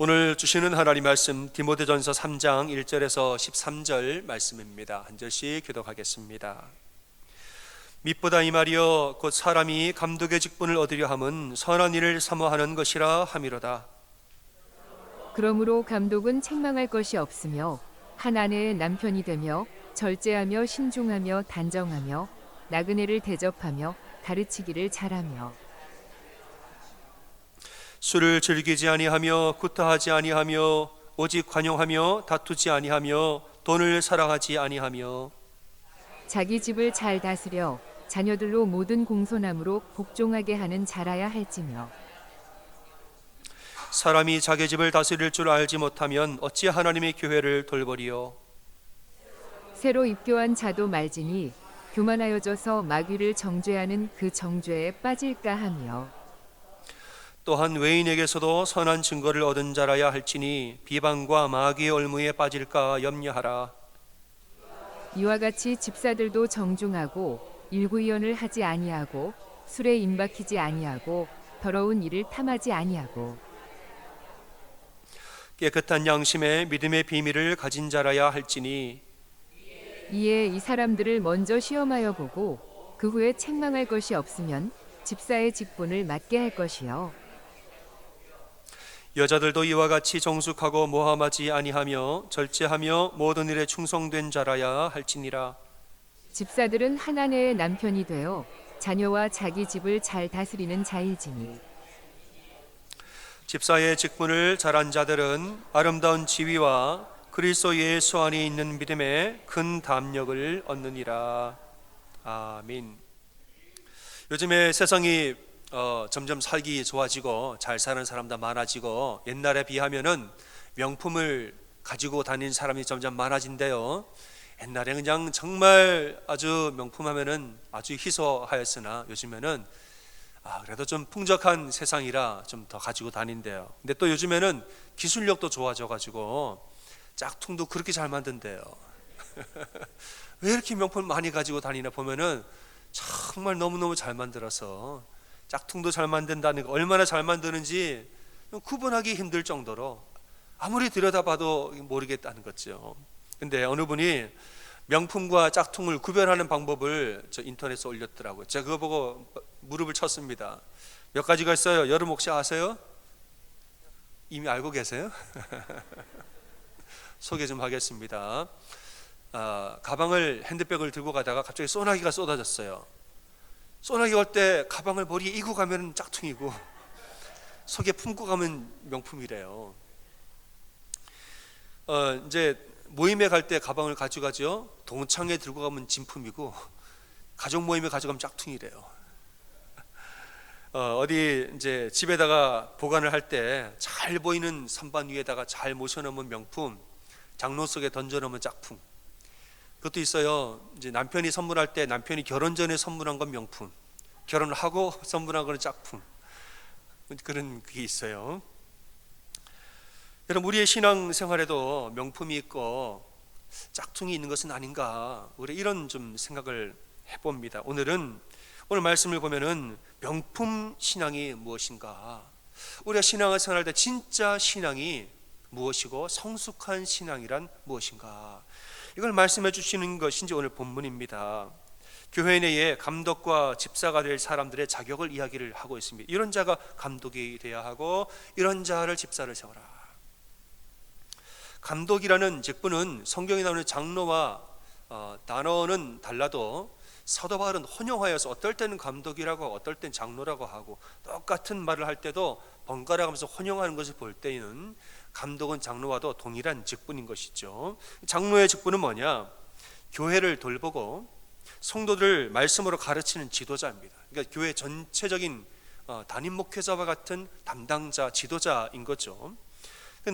오늘 주시는 하나님 말씀 디모데전서 3장 1절에서 13절 말씀입니다. 한 절씩 교독하겠습니다. 밑보다 이 말이여 곧 사람이 감독의 직분을 얻으려 함은 선한 일을 사모하는 것이라 함이로다. 그러므로 감독은 책망할 것이 없으며 한 아내의 남편이 되며 절제하며 신중하며 단정하며 나그네를 대접하며 가르치기를 잘하며 술을 즐기지 아니하며 구타하지 아니하며 오직 관용하며 다투지 아니하며 돈을 사랑하지 아니하며 자기 집을 잘 다스려 자녀들로 모든 공손함으로 복종하게 하는 자라야 할지며 사람이 자기 집을 다스릴 줄 알지 못하면 어찌 하나님의 교회를 돌보리요. 새로 입교한 자도 말지니 교만하여져서 마귀를 정죄하는 그 정죄에 빠질까 하며 또한 외인에게서도 선한 증거를 얻은 자라야 할지니 비방과 마귀의 올무에 빠질까 염려하라. 이와 같이 집사들도 정중하고 일구이언을 하지 아니하고 술에 임박히지 아니하고 더러운 일을 탐하지 아니하고 깨끗한 양심에 믿음의 비밀을 가진 자라야 할지니 이에 이 사람들을 먼저 시험하여 보고 그 후에 책망할 것이 없으면 집사의 직분을 맡게 할 것이요 여자들도 이와 같이 정숙하고 모함하지 아니하며 절제하며 모든 일에 충성된 자라야 할지니라. 집사들은 한 아내의 남편이 되어 자녀와 자기 집을 잘 다스리는 자일지니 집사의 직분을 잘한 자들은 아름다운 지위와 그리스도 예수 안에 있는 믿음에 큰 담력을 얻느니라. 아멘. 요즘에 세상이 점점 살기 좋아지고 잘 사는 사람도 많아지고 옛날에 비하면은 명품을 가지고 다니는 사람이 점점 많아진대요. 옛날에 그냥 정말 아주 명품하면은 아주 희소하였으나 요즘에는 그래도 좀 풍족한 세상이라 좀 더 가지고 다닌대요. 근데 또 요즘에는 기술력도 좋아져가지고 짝퉁도 그렇게 잘 만든대요. 왜 이렇게 명품 많이 가지고 다니나 보면은 정말 너무너무 잘 만들어서 짝퉁도 잘 만든다는 거, 얼마나 잘 만드는지 구분하기 힘들 정도로 아무리 들여다봐도 모르겠다는 거죠. 근데 어느 분이 명품과 짝퉁을 구별하는 방법을 저 인터넷에 올렸더라고요. 제가 그거 보고 무릎을 쳤습니다. 몇 가지가 있어요. 여러분 혹시 아세요? 이미 알고 계세요? 소개 좀 하겠습니다. 가방을 핸드백을 들고 가다가 갑자기 소나기가 쏟아졌어요. 소나기 올 때 가방을 머리에 이고 가면 짝퉁이고 속에 품고 가면 명품이래요. 이제 모임에 갈 때 가방을 가져가죠. 동창회 들고 가면 진품이고 가족 모임에 가져가면 짝퉁이래요. 어디 이제 집에다가 보관을 할 때 잘 보이는 선반 위에다가 잘 모셔놓으면 명품, 장롱 속에 던져놓으면 짝퉁. 그것도 있어요. 이제 남편이 선물할 때 남편이 결혼 전에 선물한 건 명품, 결혼을 하고 선물한 건 짝퉁. 그런 게 있어요. 여러분, 우리의 신앙 생활에도 명품이 있고 짝퉁이 있는 것은 아닌가, 우리 이런 좀 생각을 해봅니다. 오늘 말씀을 보면은 명품 신앙이 무엇인가, 우리가 신앙을 생활할 때 진짜 신앙이 무엇이고 성숙한 신앙이란 무엇인가, 이걸 말씀해 주시는 것이 이제 오늘 본문입니다. 교회 내에 감독과 집사가 될 사람들의 자격을 이야기를 하고 있습니다. 이런 자가 감독이 되어야 하고 이런 자를 집사를 세워라. 감독이라는 직분은 성경에 나오는 장로와 단어는 달라도 사도 바울은 혼용하여서 어떨 때는 감독이라고 하고 어떨 때는 장로라고 하고 똑같은 말을 할 때도 번갈아 가면서 혼용하는 것을 볼 때는 감독은 장로와도 동일한 직분인 것이죠. 장로의 직분은 뭐냐? 교회를 돌보고 성도들을 말씀으로 가르치는 지도자입니다. 그러니까 교회 전체적인 담임 목회자와 같은 담당자, 지도자인 거죠.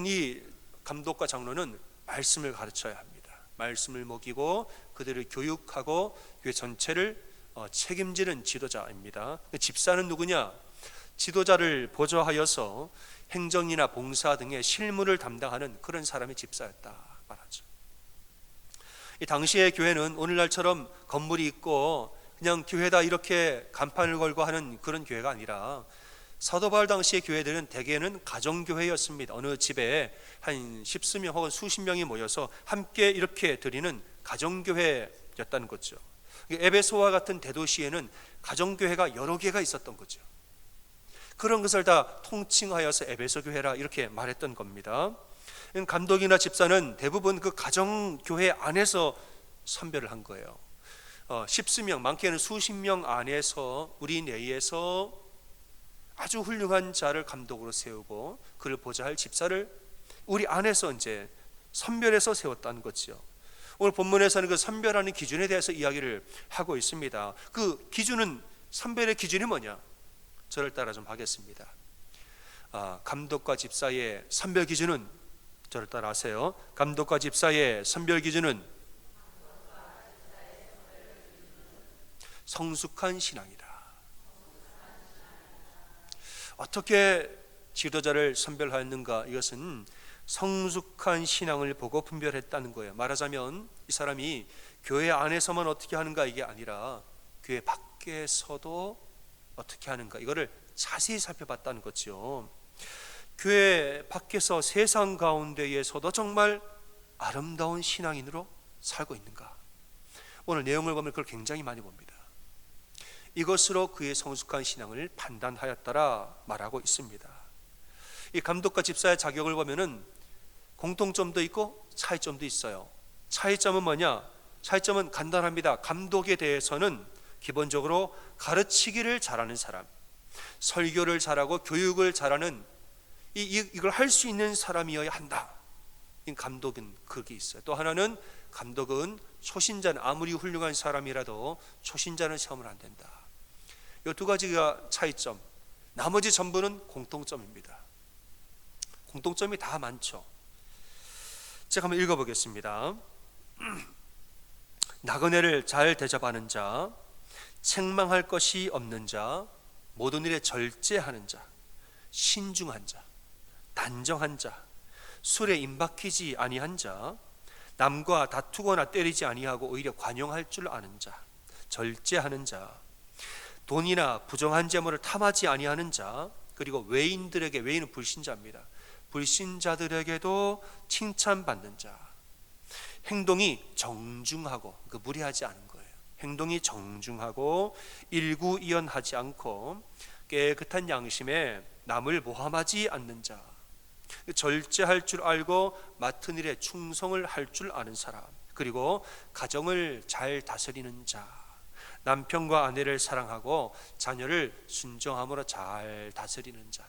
이 감독과 장로는 말씀을 가르쳐야 합니다. 말씀을 먹이고 그들을 교육하고 교회 전체를 책임지는 지도자입니다. 집사는 누구냐? 지도자를 보좌하여서 행정이나 봉사 등의 실무를 담당하는 그런 사람이 집사였다 말하죠. 이 당시의 교회는 오늘날처럼 건물이 있고 그냥 교회다 이렇게 간판을 걸고 하는 그런 교회가 아니라 사도 바울 당시의 교회들은 대개는 가정교회였습니다. 어느 집에 한 십수명 혹은 수십 명이 모여서 함께 이렇게 드리는 가정교회였다는 거죠. 에베소와 같은 대도시에는 가정교회가 여러 개가 있었던 거죠. 그런 것을 다 통칭하여서 에베소 교회라 이렇게 말했던 겁니다. 감독이나 집사는 대부분 그 가정교회 안에서 선별을 한 거예요. 십수명, 많게는 수십 명 안에서 우리 내에서 아주 훌륭한 자를 감독으로 세우고 그를 보좌 할 집사를 우리 안에서 이제 선별해서 세웠다는 거죠. 오늘 본문에서는 그 선별하는 기준에 대해서 이야기를 하고 있습니다. 그 기준은, 선별의 기준이 뭐냐? 저를 따라 좀 하겠습니다. 감독과 집사의 선별 기준은, 저를 따라 하세요. 감독과 집사의 선별 기준은 성숙한 신앙이다. 어떻게 지도자를 선별하였는가? 이것은 성숙한 신앙을 보고 분별했다는 거예요. 말하자면 이 사람이 교회 안에서만 어떻게 하는가 이게 아니라 교회 밖에서도 어떻게 하는가, 이거를 자세히 살펴봤다는 거죠. 교회 밖에서 세상 가운데에서도 정말 아름다운 신앙인으로 살고 있는가? 오늘 내용을 보면 그걸 굉장히 많이 봅니다. 이것으로 그의 성숙한 신앙을 판단하였더라 말하고 있습니다. 이 감독과 집사의 자격을 보면은 공통점도 있고 차이점도 있어요. 차이점은 뭐냐? 차이점은 간단합니다. 감독에 대해서는 기본적으로 가르치기를 잘하는 사람, 설교를 잘하고 교육을 잘하는 이걸 할 수 있는 사람이어야 한다. 이 감독은 그게 있어요. 또 하나는 감독은 초신자는 아무리 훌륭한 사람이라도 초신자는 시험을 안 된다. 이 두 가지가 차이점. 나머지 전부는 공통점입니다. 공통점이 다 많죠. 제가 한번 읽어보겠습니다. 나그네를 잘 대접하는 자, 책망할 것이 없는 자, 모든 일에 절제하는 자, 신중한 자, 단정한 자, 술에 임박히지 아니한 자, 남과 다투거나 때리지 아니하고 오히려 관용할 줄 아는 자, 절제하는 자, 돈이나 부정한 재물을 탐하지 아니하는 자, 그리고 외인들에게, 외인은 불신자입니다, 불신자들에게도 칭찬받는 자, 행동이 정중하고, 무리하지 않은 거예요. 행동이 정중하고 일구이연하지 않고 깨끗한 양심에 남을 모함하지 않는 자, 절제할 줄 알고 맡은 일에 충성을 할 줄 아는 사람, 그리고 가정을 잘 다스리는 자, 남편과 아내를 사랑하고 자녀를 순종함으로 잘 다스리는 자,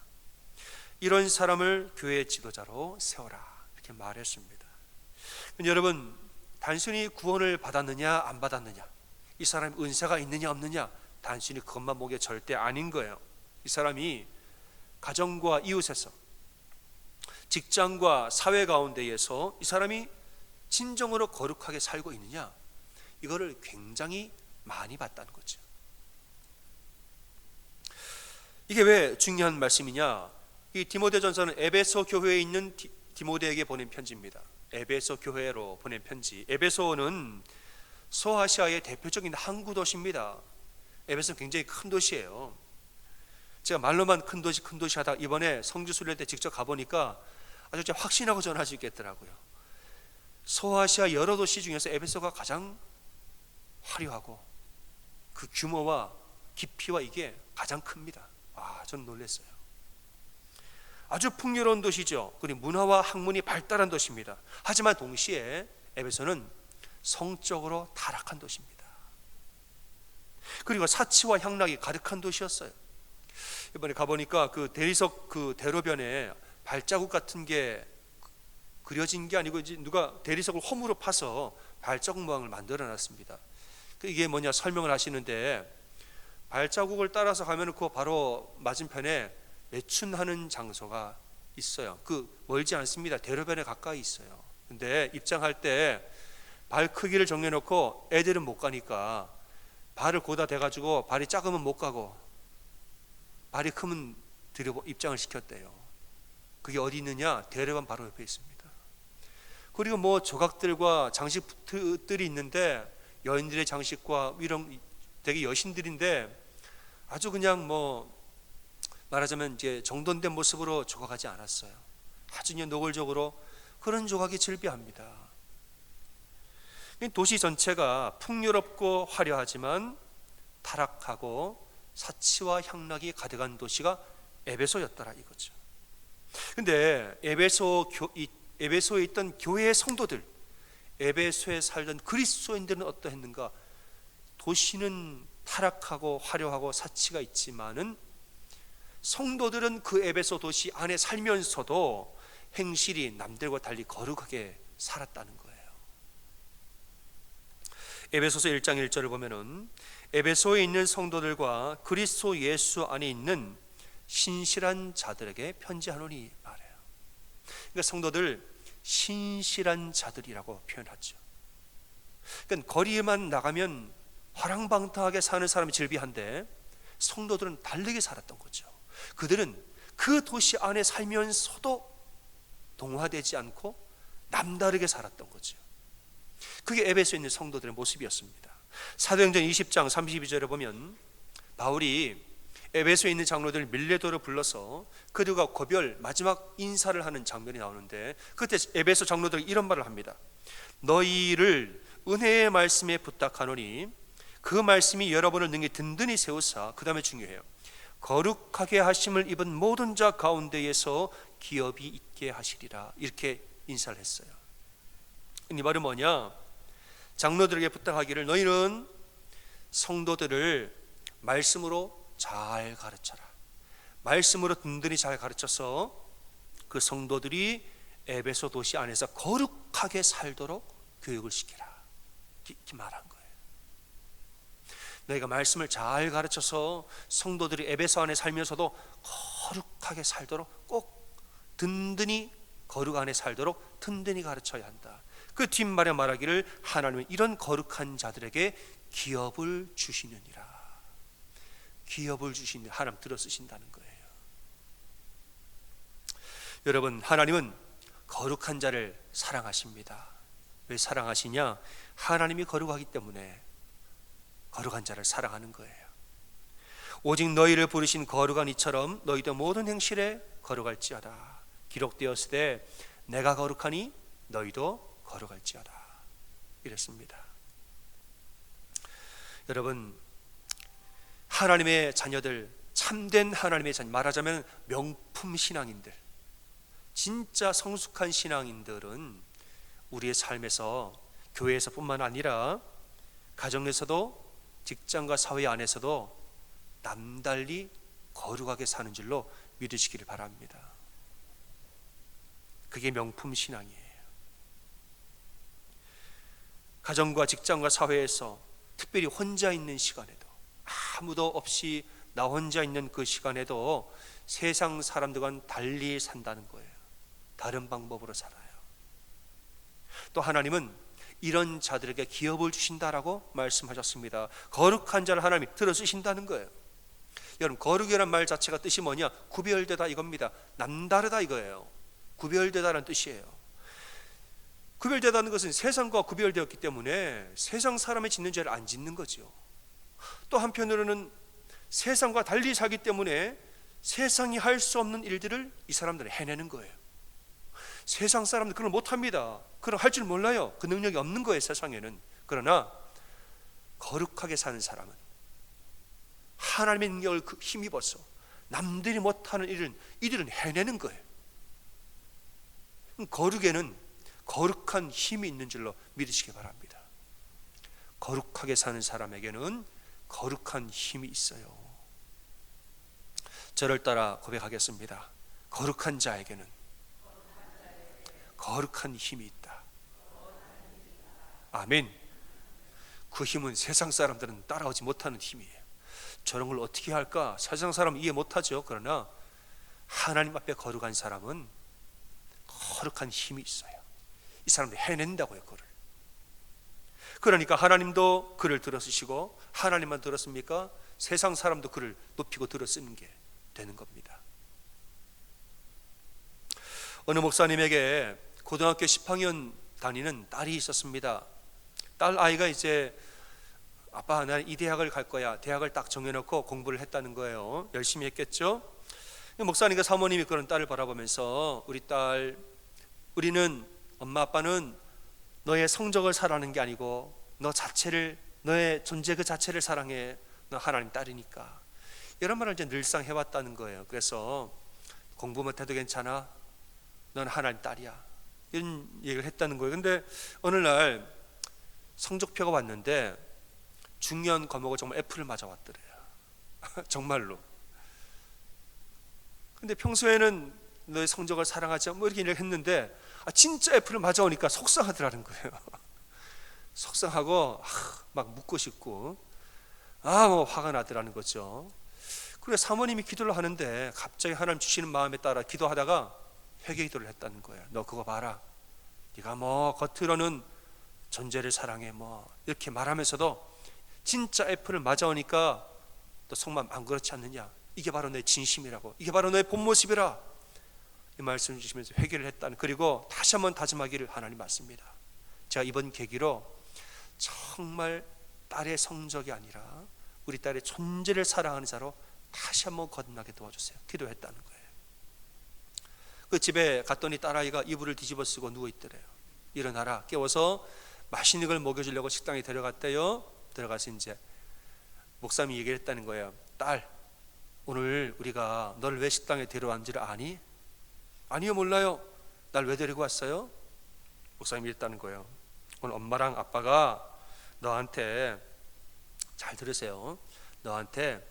이런 사람을 교회의 지도자로 세워라 이렇게 말했습니다. 여러분, 단순히 구원을 받았느냐 안 받았느냐, 이 사람이 은사가 있느냐 없느냐, 단순히 그것만 보게 절대 아닌 거예요. 이 사람이 가정과 이웃에서, 직장과 사회 가운데에서 이 사람이 진정으로 거룩하게 살고 있느냐, 이거를 굉장히 많이 봤다는 거죠. 이게 왜 중요한 말씀이냐? 이 디모데전서는 에베소 교회에 있는 디모데에게 보낸 편지입니다. 에베소 교회로 보낸 편지. 에베소는 소아시아의 대표적인 항구 도시입니다. 에베소는 굉장히 큰 도시예요. 제가 말로만 큰 도시 하다 이번에 성지 순례 때 직접 가보니까 아주 확신하고 전할 수 있겠더라고요. 소아시아 여러 도시 중에서 에베소가 가장 화려하고 그 규모와 깊이와 이게 가장 큽니다. 전 놀랐어요. 아주 풍요로운 도시죠. 그리고 문화와 학문이 발달한 도시입니다. 하지만 동시에 에베소는 성적으로 타락한 도시입니다. 그리고 사치와 향락이 가득한 도시였어요. 이번에 가보니까 그 대리석 그 대로변에 발자국 같은 게 그려진 게 아니고 이제 누가 대리석을 홈으로 파서 발자국 모양을 만들어 놨습니다. 이게 뭐냐 설명을 하시는데, 발자국을 따라서 가면 그 바로 맞은편에 매춘하는 장소가 있어요. 멀지 않습니다. 대로변에 가까이 있어요. 근데 입장할 때 발 크기를 정해놓고 애들은 못 가니까 발을 고다 대가지고 발이 작으면 못 가고 발이 크면 입장을 시켰대요. 그게 어디 있느냐? 대로변 바로 옆에 있습니다. 그리고 뭐 조각들과 장식들이 있는데 여인들의 장식과 이런 되게 여신들인데 아주 그냥 뭐 말하자면 이제 정돈된 모습으로 조각하지 않았어요. 아주 노골적으로 그런 조각이 즐비합니다. 도시 전체가 풍요롭고 화려하지만 타락하고 사치와 향락이 가득한 도시가 에베소였더라 이거죠. 근데 에베소에 있던 교회의 성도들, 에베소에 살던 그리스도인들은 어떠했는가? 도시는 타락하고 화려하고 사치가 있지만은 성도들은 그 에베소 도시 안에 살면서도 행실이 남들과 달리 거룩하게 살았다는 거예요. 에베소서 1장 1절을 보면은 에베소에 있는 성도들과 그리스도 예수 안에 있는 신실한 자들에게 편지하노니 말해요. 그러니까 성도들 신실한 자들이라고 표현하죠. 그러니까 거리에만 나가면 화랑방탕하게 사는 사람이 즐비한데 성도들은 다르게 살았던 거죠. 그들은 그 도시 안에 살면서도 동화되지 않고 남다르게 살았던 거죠. 그게 에베소에 있는 성도들의 모습이었습니다. 사도행전 20장 32절에 보면 바울이 에베소에 있는 장로들 밀레도를 불러서 그들과 고별 마지막 인사를 하는 장면이 나오는데 그때 에베소 장로들이 이런 말을 합니다. 너희를 은혜의 말씀에 부탁하노니 그 말씀이 여러분을 능히 든든히 세우사, 그 다음에 중요해요, 거룩하게 하심을 입은 모든 자 가운데에서 기업이 있게 하시리라. 이렇게 인사를 했어요. 이 말은 뭐냐? 장로들에게 부탁하기를 너희는 성도들을 말씀으로 잘 가르쳐라. 말씀으로 든든히 잘 가르쳐서 그 성도들이 에베소 도시 안에서 거룩하게 살도록 교육을 시키라. 이렇게 말한 거예요. 너희가 말씀을 잘 가르쳐서 성도들이 에베소 안에 살면서도 거룩하게 살도록 꼭 든든히 거룩 안에 살도록 든든히 가르쳐야 한다. 그 뒷말에 말하기를 하나님은 이런 거룩한 자들에게 기업을 주시느니라. 기업을 주시니 하나님 들어 쓰신다는 거예요. 여러분, 하나님은 거룩한 자를 사랑하십니다. 왜 사랑하시냐? 하나님이 거룩하기 때문에 거룩한 자를 사랑하는 거예요. 오직 너희를 부르신 거룩한 이처럼 너희도 모든 행실에 거룩할지어다. 기록되었으되 내가 거룩하니 너희도 거룩할지어다. 이랬습니다. 여러분, 하나님의 자녀들, 참된 하나님의 자녀, 말하자면 명품 신앙인들, 진짜 성숙한 신앙인들은 우리의 삶에서, 교회에서 뿐만 아니라 가정에서도 직장과 사회 안에서도 남달리 거룩하게 사는 줄로 믿으시기를 바랍니다. 그게 명품 신앙이에요. 가정과 직장과 사회에서 특별히 혼자 있는 시간에도, 아무도 없이 나 혼자 있는 그 시간에도 세상 사람들과는 달리 산다는 거예요. 다른 방법으로 살아요. 또 하나님은 이런 자들에게 기업을 주신다라고 말씀하셨습니다. 거룩한 자를 하나님이 들어 쓰신다는 거예요. 여러분, 거룩이라는 말 자체가 뜻이 뭐냐? 구별되다 이겁니다. 남다르다 이거예요. 구별되다라는 뜻이에요. 구별되다는 것은 세상과 구별되었기 때문에 세상 사람이 짓는 죄를 안 짓는 거죠. 또 한편으로는 세상과 달리 살기 때문에 세상이 할 수 없는 일들을 이 사람들은 해내는 거예요. 세상 사람들 그걸 못합니다. 그걸 할 줄 몰라요. 그 능력이 없는 거예요, 세상에는. 그러나 거룩하게 사는 사람은 하나님의 능력을 힘입어서 남들이 못하는 일은 이들은 해내는 거예요. 거룩에는 거룩한 힘이 있는 줄로 믿으시기 바랍니다. 거룩하게 사는 사람에게는 거룩한 힘이 있어요. 저를 따라 고백하겠습니다. 거룩한 자에게는 거룩한 힘이 있다. 아멘. 그 힘은 세상 사람들은 따라오지 못하는 힘이에요. 저런 걸 어떻게 할까? 세상 사람은 이해 못하죠. 그러나 하나님 앞에 거룩한 사람은 거룩한 힘이 있어요. 이 사람들이 해낸다고요, 그를. 그러니까 하나님도 그를 들어쓰시고, 하나님만 들었습니까? 세상 사람도 그를 높이고 들어쓰는 게 되는 겁니다. 어느 목사님에게 고등학교 10학년 다니는 딸이 있었습니다. 딸 아이가 이제 아빠 나는 이 대학을 갈 거야. 대학을 딱 정해놓고 공부를 했다는 거예요. 열심히 했겠죠. 목사님과 사모님이 그런 딸을 바라보면서 우리 딸, 우리는 엄마 아빠는 너의 성적을 사랑하는 게 아니고 너 자체를, 너의 존재 그 자체를 사랑해. 너 하나님 딸이니까. 이런 말을 이제 늘상 해왔다는 거예요. 그래서 공부 못해도 괜찮아. 넌 하나님 딸이야. 이런 얘기를 했다는 거예요. 근데 어느 날 성적표가 왔는데 중요한 과목을 정말 F를 맞아왔더래요. 정말로. 근데 평소에는 너의 성적을 사랑하지 뭐 이렇게 했는데 진짜 F를 맞아오니까 속상하더라는 거예요. 속상하고 막 묻고 싶고 뭐 화가 나더라는 거죠. 그래 사모님이 기도를 하는데 갑자기 하나님 주시는 마음에 따라 기도하다가 회개 기도를 했다는 거예요. 너 그거 봐라. 네가 뭐 겉으로는 존재를 사랑해 뭐 이렇게 말하면서도 진짜 F를 맞아오니까 너 속만 안 그렇지 않느냐. 이게 바로 내 진심이라고. 이게 바로 너의 본 모습이라. 이 말씀을 주시면서 회개를 했다는. 그리고 다시 한번 다짐하기를 하나님 맞습니다. 제가 이번 계기로 정말 딸의 성적이 아니라 우리 딸의 존재를 사랑하는 자로 다시 한번 거듭나게 도와주세요. 기도했다는 거예요. 그 집에 갔더니 딸아이가 이불을 뒤집어 쓰고 누워 있더래요. 일어나라. 깨워서 맛있는 걸 먹여주려고 식당에 데려갔대요. 들어가서 이제 목사님이 얘기를 했다는 거예요. 딸, 오늘 우리가 너를 왜 식당에 데려왔는지를 아니? 아니요, 몰라요. 날 왜 데리고 왔어요? 목사님이 했다는 거예요. 오늘 엄마랑 아빠가 너한테, 잘 들으세요, 너한테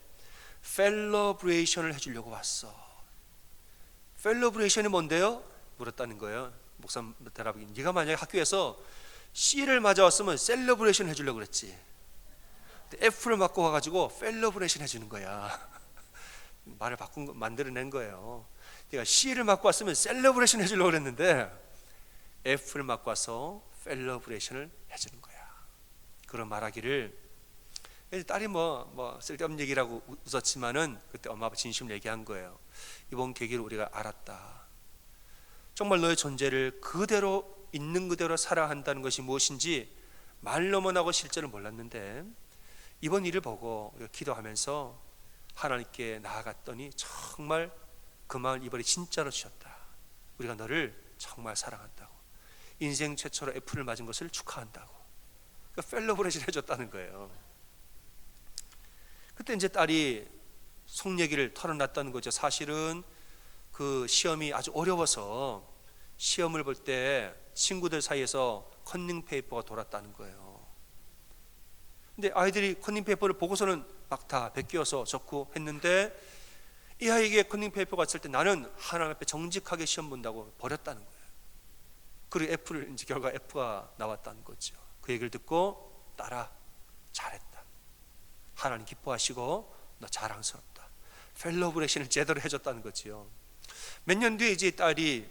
셀러브레이션을 해주려고 왔어. 셀러브레이션이 뭔데요? 물었다는 거예요. 목사님 대답이, 네가 만약에 학교에서 C를 맞아왔으면 셀러브레이션 해주려고 그랬지. F를 맞고 와가지고 셀러브레이션 해주는 거야. 말을 만들어낸 거예요. 네가 C를 맞고 왔으면 셀러브레이션 해주려고 그랬는데 F를 맞고 와서 셀러브레이션을 해주는 거야. 그런 말하기를, 딸이 뭐 쓸데없는 얘기라고 웃었지만은 그때 엄마 아빠 진심을 얘기한 거예요. 이번 계기를 우리가 알았다. 정말 너의 존재를 그대로 있는 그대로 사랑한다는 것이 무엇인지 말로만 하고 실제로 몰랐는데 이번 일을 보고 기도하면서 하나님께 나아갔더니 정말 그 마음 이번에 진짜로 주셨다. 우리가 너를 정말 사랑한다고. 인생 최초로 F를 맞은 것을 축하한다고. 그러니까 셀러브레이션 해줬다는 거예요. 그때 이제 딸이 속 얘기를 털어놨다는 거죠. 사실은 그 시험이 아주 어려워서 시험을 볼 때 친구들 사이에서 컨닝 페이퍼가 돌았다는 거예요. 근데 아이들이 컨닝 페이퍼를 보고서는 막 다 베끼어서 적고 했는데 이 아이에게 컨닝 페이퍼가 왔을 때 나는 하나님 앞에 정직하게 시험 본다고 버렸다는 거예요. 그리고 F를 이제 결과 F가 나왔다는 거죠. 그 얘기를 듣고 딸아 잘했다. 하나님 기뻐하시고 너 자랑스럽다. 셀러브레이션을 제대로 해줬다는 거지요. 몇 년 뒤에 이제 딸이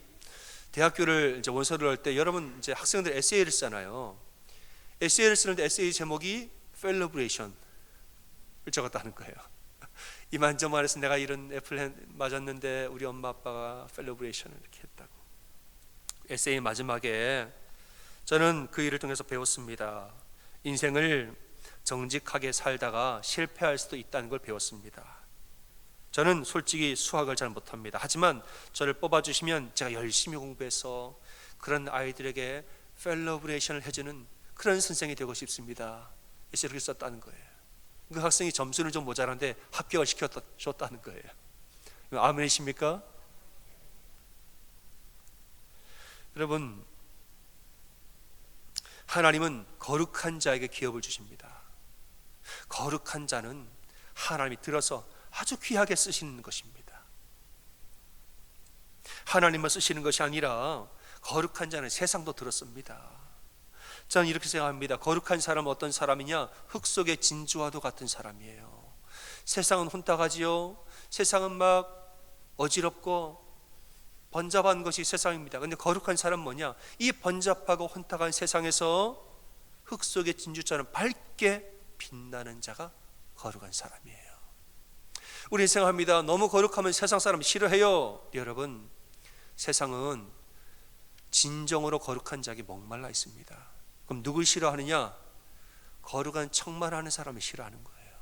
대학교를 이제 원서를 할 때 여러분 이제 학생들 에세이를 쓰잖아요. 에세이를 쓰는데 에세이 제목이 셀러브레이션을 적었다는 거예요. 이만저만해서 내가 이런 애플 맞았는데 우리 엄마 아빠가 셀러브레이션을 이렇게 했다고. 에세이 마지막에 저는 그 일을 통해서 배웠습니다. 인생을 정직하게 살다가 실패할 수도 있다는 걸 배웠습니다. 저는 솔직히 수학을 잘 못합니다. 하지만 저를 뽑아주시면 제가 열심히 공부해서 그런 아이들에게 셀러브레이션을 해주는 그런 선생이 되고 싶습니다. 이렇게 썼다는 거예요. 그 학생이 점수는 좀 모자란데 합격을 시켜줬다는 거예요. 아멘이십니까? 여러분, 하나님은 거룩한 자에게 기업을 주십니다. 거룩한 자는 하나님이 들어서 아주 귀하게 쓰시는 것입니다. 하나님만 쓰시는 것이 아니라 거룩한 자는 세상도 들었습니다. 저는 이렇게 생각합니다. 거룩한 사람은 어떤 사람이냐? 흙 속의 진주와도 같은 사람이에요. 세상은 혼탁하지요. 세상은 막 어지럽고 번잡한 것이 세상입니다. 그런데 거룩한 사람은 뭐냐? 이 번잡하고 혼탁한 세상에서 흙 속의 진주처럼 밝게 빛나는 자가 거룩한 사람이에요. 우리 생각합니다. 너무 거룩하면 세상 사람 싫어해요. 여러분, 세상은 진정으로 거룩한 자에게 목말라 있습니다. 그럼 누굴 싫어하느냐? 거룩한 척만 하는 사람을 싫어하는 거예요.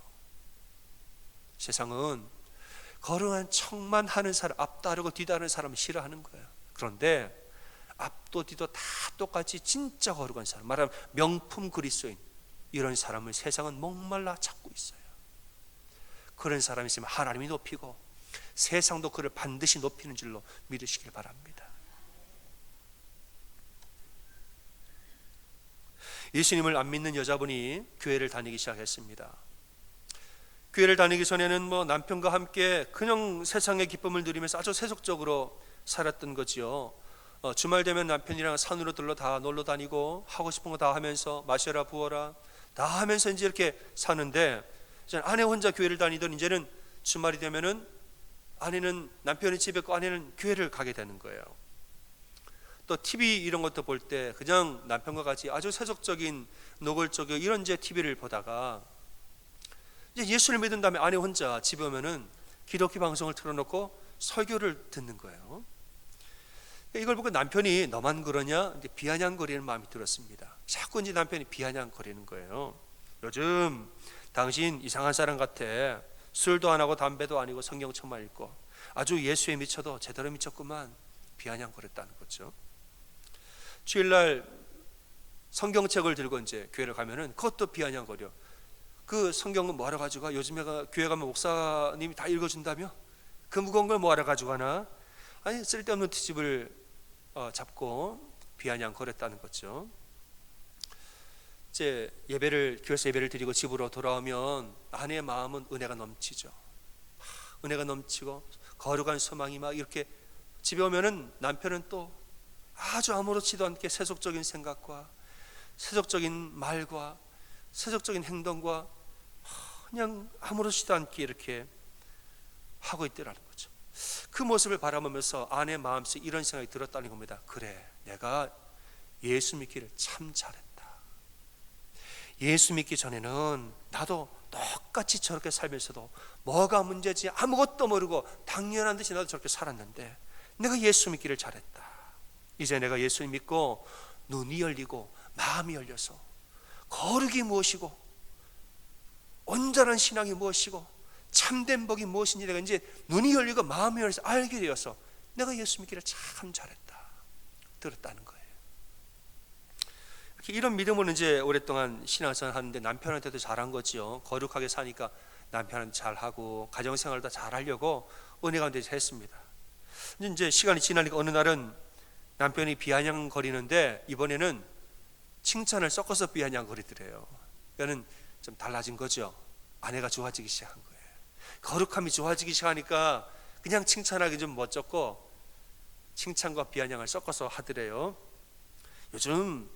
세상은 거룩한 척만 하는 사람, 앞다르고 뒤다르는 사람을 싫어하는 거예요. 그런데 앞도 뒤도 다 똑같이 진짜 거룩한 사람, 말하면 명품 그리스도인, 이런 사람을 세상은 목말라 찾고 있어요. 그런 사람이 있으면 하나님이 높이고 세상도 그를 반드시 높이는 줄로 믿으시길 바랍니다. 예수님을 안 믿는 여자분이 교회를 다니기 시작했습니다. 교회를 다니기 전에는 남편과 함께 그냥 세상의 기쁨을 누리면서 아주 세속적으로 살았던 거지요. 주말 되면 남편이랑 산으로 들러 다 놀러 다니고 하고 싶은 거 다 하면서 마셔라 부어라 다 하면서 이제 이렇게 사는데, 이제 아내 혼자 교회를 다니던 이제는 주말이 되면은 아내는 남편이 집에 있고 아내는 교회를 가게 되는 거예요. 또 TV 이런 것도 볼 때 그냥 남편과 같이 아주 세속적인 노골적인 이런 이제 TV를 보다가 이제 예수를 믿은 다음에 아내 혼자 집에 오면은 기독교 방송을 틀어놓고 설교를 듣는 거예요. 이걸 보고 남편이 너만 그러냐 이제 비아냥거리는 마음이 들었습니다. 자꾸 이제 남편이 비아냥거리는 거예요. 요즘 당신 이상한 사람 같아. 술도 안 하고 담배도 아니고 성경책만 읽고 아주 예수에 미쳐도 제대로 미쳤구만. 비아냥거렸다는 거죠. 주일날 성경책을 들고 이제 교회를 가면은 그것도 비아냥거려. 그 성경은 뭐하러 가지고 가? 요즘에 교회 가면 목사님이 다 읽어준다며? 그 무거운 걸 뭐하러 가지고 가나? 아니 쓸데없는 트집을 잡고 비아냥거렸다는 거죠. 이제 교회에서 예배를 드리고 집으로 돌아오면 아내의 마음은 은혜가 넘치죠. 은혜가 넘치고 거룩한 소망이 막 이렇게 집에 오면은 남편은 또 아주 아무렇지도 않게 세속적인 생각과 세속적인 말과 세속적인 행동과 그냥 아무렇지도 않게 이렇게 하고 있더라는 거죠. 그 모습을 바라보면서 아내 마음속에 이런 생각이 들었다는 겁니다. 그래, 내가 예수 믿기를 참 잘했다. 예수 믿기 전에는 나도 똑같이 저렇게 살면서도 뭐가 문제지 아무것도 모르고 당연한 듯이 나도 저렇게 살았는데 내가 예수 믿기를 잘했다. 이제 내가 예수를 믿고 눈이 열리고 마음이 열려서 거룩이 무엇이고 온전한 신앙이 무엇이고 참된 복이 무엇인지 내가 이제 눈이 열리고 마음이 열려서 알게 되어서 내가 예수 믿기를 참 잘했다 들었다는 거예요. 이런 믿음으로 이제 오랫동안 신앙생활 하는데 남편한테도 잘한 거지요. 거룩하게 사니까 남편한테 잘하고 가정생활도 잘하려고 은혜 가운데 했습니다. 이제 시간이 지나니까 어느 날은 남편이 비아냥거리는데 이번에는 칭찬을 섞어서 비아냥거리더래요. 그러니까 좀 달라진 거죠. 아내가 좋아지기 시작한 거예요. 거룩함이 좋아지기 시작하니까 그냥 칭찬하기 좀 멋졌고 칭찬과 비아냥을 섞어서 하더래요. 요즘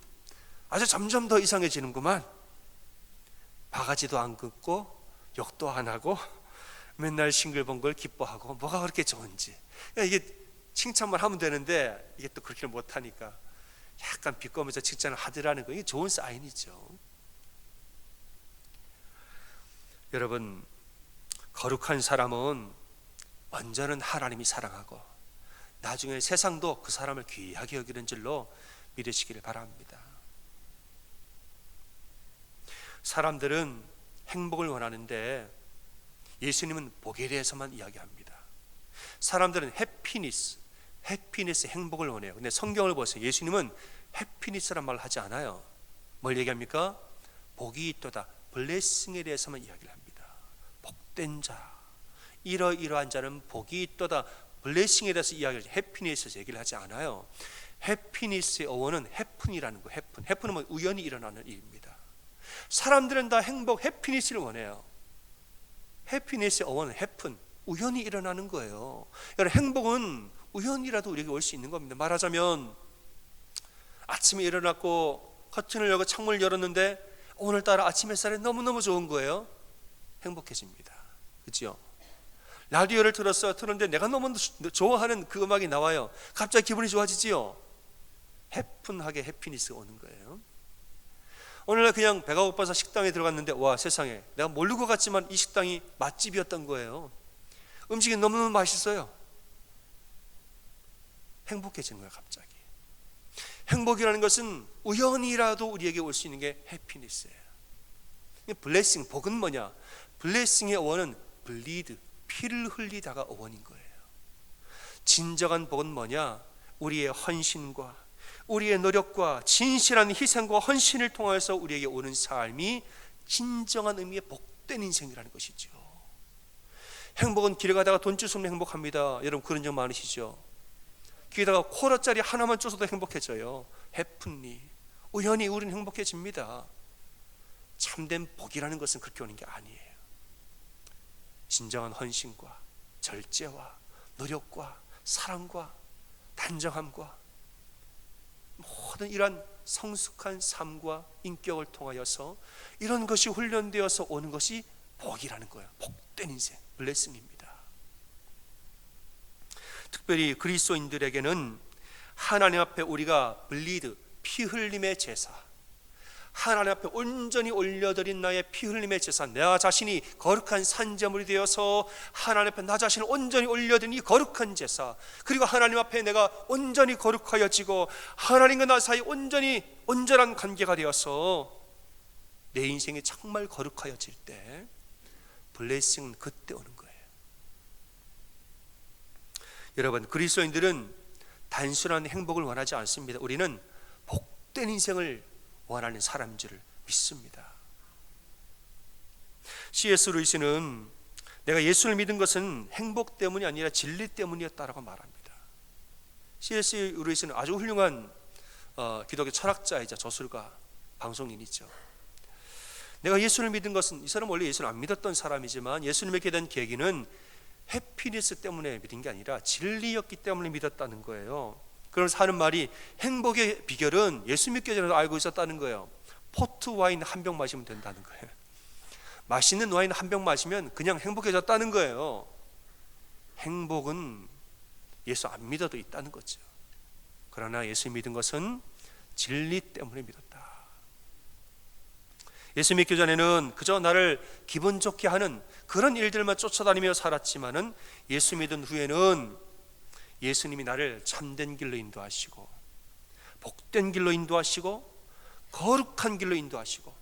아주 점점 더 이상해지는구만. 바가지도 안 긋고 욕도 안 하고 맨날 싱글벙글 기뻐하고 뭐가 그렇게 좋은지. 이게 칭찬만 하면 되는데 이게 또 그렇게 못하니까 약간 비꼬면서 칭찬을 하더라는 거, 이게 좋은 사인이죠. 여러분, 거룩한 사람은 먼저는 하나님이 사랑하고 나중에 세상도 그 사람을 귀하게 여기는 줄로 믿으시기를 바랍니다. 사람들은 행복을 원하는데 예수님은 복에 대해서만 이야기합니다. 사람들은 해피니스, 행복을 원해요. 근데 성경을 보세요. 예수님은 해피니스란 말을 하지 않아요. 뭘 얘기합니까? 복이 있도다, 블레싱에 대해서만 이야기를 합니다. 복된 자, 이러이러한 자는 복이 있도다, 블레싱에 대해서 이야기를 하지, 해피니스에서 얘기를 하지 않아요. 해피니스의 어원은 해픈이라는 거예요. 해픈은 뭐 우연히 일어나는 일입니다. 사람들은 다 행복, 해피니스를 원해요. 해피니스의 어원은 해픈, 우연히 일어나는 거예요. 여러분, 행복은 우연이라도 우리에게 올 수 있는 겁니다. 말하자면 아침에 일어났고 커튼을 열고 창문을 열었는데 오늘따라 아침 햇살이 너무너무 좋은 거예요. 행복해집니다. 그렇죠? 라디오를 틀었는데 내가 너무 좋아하는 그 음악이 나와요. 갑자기 기분이 좋아지지요. 해픈하게 해피니스가 오는 거예요. 오늘날 그냥 배가 고파서 식당에 들어갔는데 와, 세상에, 내가 모르고 갔지만 이 식당이 맛집이었던 거예요. 음식이 너무너무 맛있어요. 행복해지는 거예요. 갑자기. 행복이라는 것은 우연이라도 우리에게 올 수 있는 게 해피니스예요. 블레싱, 복은 뭐냐? 블레싱의 어원은 블리드, 피를 흘리다가 어원인 거예요. 진정한 복은 뭐냐? 우리의 헌신과 우리의 노력과 진실한 희생과 헌신을 통해서 우리에게 오는 삶이 진정한 의미의 복된 인생이라는 것이죠. 행복은 길에 가다가 돈 주시면 행복합니다. 여러분 그런 적 많으시죠? 길에다가 콜라짜리 하나만 줘서도 행복해져요. 해픈리, 우연히 우리는 행복해집니다. 참된 복이라는 것은 그렇게 오는 게 아니에요. 진정한 헌신과 절제와 노력과 사랑과 단정함과 모든 이러한 성숙한 삶과 인격을 통하여서 이런 것이 훈련되어서 오는 것이 복이라는 거예요. 복된 인생, 블레싱입니다. 특별히 그리스도인들에게는 하나님 앞에 우리가 블리드, 피 흘림의 제사, 하나님 앞에 온전히 올려드린 나의 피 흘림의 제사, 나 자신이 거룩한 산제물이 되어서 하나님 앞에 나 자신을 온전히 올려드린 이 거룩한 제사, 그리고 하나님 앞에 내가 온전히 거룩하여지고 하나님과 나 사이 온전히 온전한 관계가 되어서 내 인생이 정말 거룩하여질 때 블레싱은 그때 오는 거예요. 여러분, 그리스도인들은 단순한 행복을 원하지 않습니다. 우리는 복된 인생을 원하는 사람인 줄 믿습니다. C.S. 루이스는 내가 예수를 믿은 것은 행복 때문이 아니라 진리 때문이었다라고 말합니다. C.S. 루이스는 아주 훌륭한 기독교 철학자이자 저술가, 방송인이죠. 내가 예수를 믿은 것은, 이 사람은 원래 예수를 안 믿었던 사람이지만 예수를 믿게 된 계기는 해피니스 때문에 믿은 게 아니라 진리였기 때문에 믿었다는 거예요. 그래서 하는 말이 행복의 비결은 예수 믿기 전에도 알고 있었다는 거예요. 포트 와인 한 병 마시면 된다는 거예요. 맛있는 와인 한 병 마시면 그냥 행복해졌다는 거예요. 행복은 예수 안 믿어도 있다는 거죠. 그러나 예수 믿은 것은 진리 때문에 믿었다. 예수 믿기 전에는 그저 나를 기분 좋게 하는 그런 일들만 쫓아다니며 살았지만은 예수 믿은 후에는 예수님이 나를 참된 길로 인도하시고 복된 길로 인도하시고 거룩한 길로 인도하시고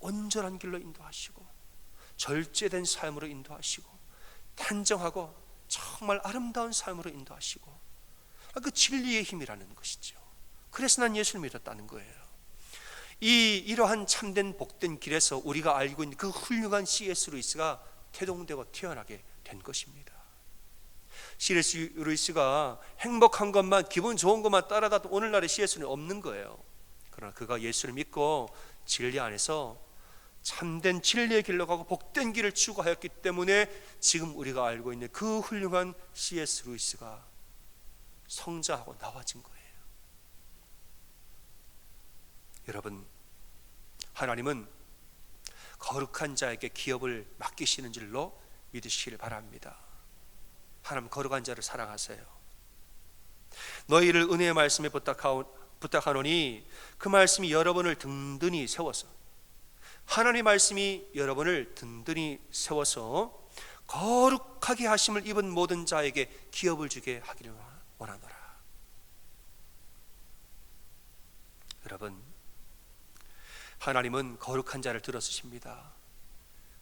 온전한 길로 인도하시고 절제된 삶으로 인도하시고 단정하고 정말 아름다운 삶으로 인도하시고, 그 진리의 힘이라는 것이죠. 그래서 난 예수를 믿었다는 거예요. 이러한 참된 복된 길에서 우리가 알고 있는 그 훌륭한 C.S. 루이스가 태동되고 태어나게 된 것입니다. C.S. 루이스가 행복한 것만, 기분 좋은 것만 따라다도 오늘날의 C.S.는 없는 거예요. 그러나 그가 예수를 믿고 진리 안에서 참된 진리의 길로 가고 복된 길을 추구하였기 때문에 지금 우리가 알고 있는 그 훌륭한 C.S. 루이스가 성자하고 나와진 거예요. 여러분, 하나님은 거룩한 자에게 기업을 맡기시는 줄로 믿으시길 바랍니다. 하나님 거룩한 자를 사랑하세요. 너희를 은혜의 말씀에 부탁하노니 그 말씀이 여러분을 든든히 세워서, 하나님의 말씀이 여러분을 든든히 세워서 거룩하게 하심을 입은 모든 자에게 기업을 주게 하기를 원하노라. 여러분, 하나님은 거룩한 자를 들어쓰십니다.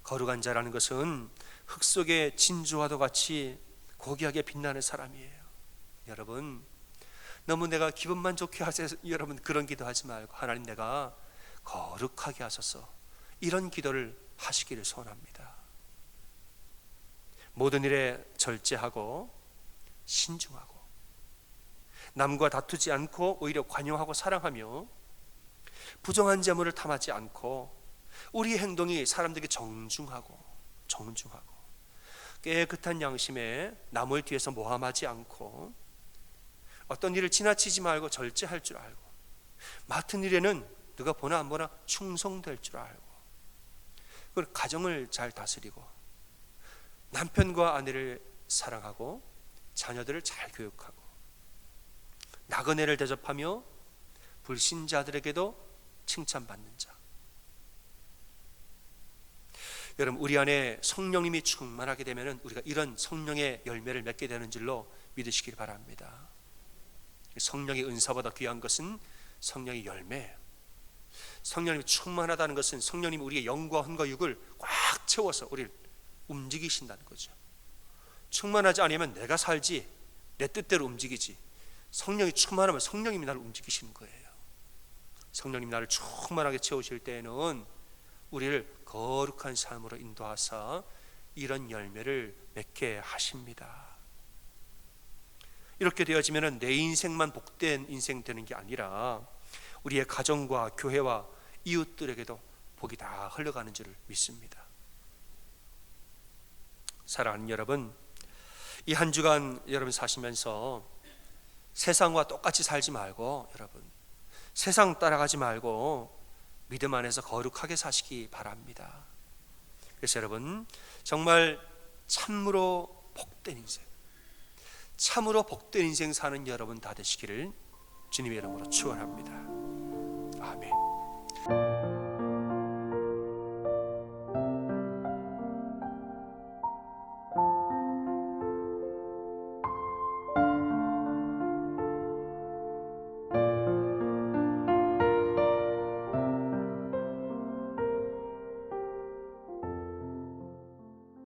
거룩한 자라는 것은 흙 속의 진주와도 같이 고귀하게 빛나는 사람이에요. 여러분, 너무 내가 기분만 좋게 하세요. 여러분 그런 기도하지 말고 하나님 내가 거룩하게 하소서, 이런 기도를 하시기를 소원합니다. 모든 일에 절제하고 신중하고 남과 다투지 않고 오히려 관용하고 사랑하며 부정한 재물을 탐하지 않고 우리의 행동이 사람들에게 정중하고 깨끗한 양심에 남을 뒤에서 모함하지 않고 어떤 일을 지나치지 말고 절제할 줄 알고 맡은 일에는 누가 보나 안 보나 충성될 줄 알고, 그리고 가정을 잘 다스리고 남편과 아내를 사랑하고 자녀들을 잘 교육하고 나그네를 대접하며 불신자들에게도 칭찬받는 자. 여러분, 우리 안에 성령님이 충만하게 되면 우리가 이런 성령의 열매를 맺게 되는 줄로 믿으시길 바랍니다. 성령의 은사보다 귀한 것은 성령의 열매예요. 성령님이 충만하다는 것은 성령님이 우리의 영과 혼과 육을 꽉 채워서 우리를 움직이신다는 거죠. 충만하지 않으면 내가 살지, 내 뜻대로 움직이지. 성령이 충만하면 성령님이 나를 움직이시는 거예요. 성령님이 나를 충만하게 채우실 때에는 우리를 거룩한 삶으로 인도하사 이런 열매를 맺게 하십니다. 이렇게 되어지면 내 인생만 복된 인생 되는 게 아니라 우리의 가정과 교회와 이웃들에게도 복이 다 흘러가는 줄을 믿습니다. 사랑하는 여러분, 이 한 주간 여러분 사시면서 세상과 똑같이 살지 말고, 여러분 세상 따라가지 말고 믿음 안에서 거룩하게 사시기 바랍니다. 그래서 여러분 정말 참으로 복된 인생, 참으로 복된 인생 사는 여러분 다 되시기를 주님의 이름으로 축원합니다. 아멘.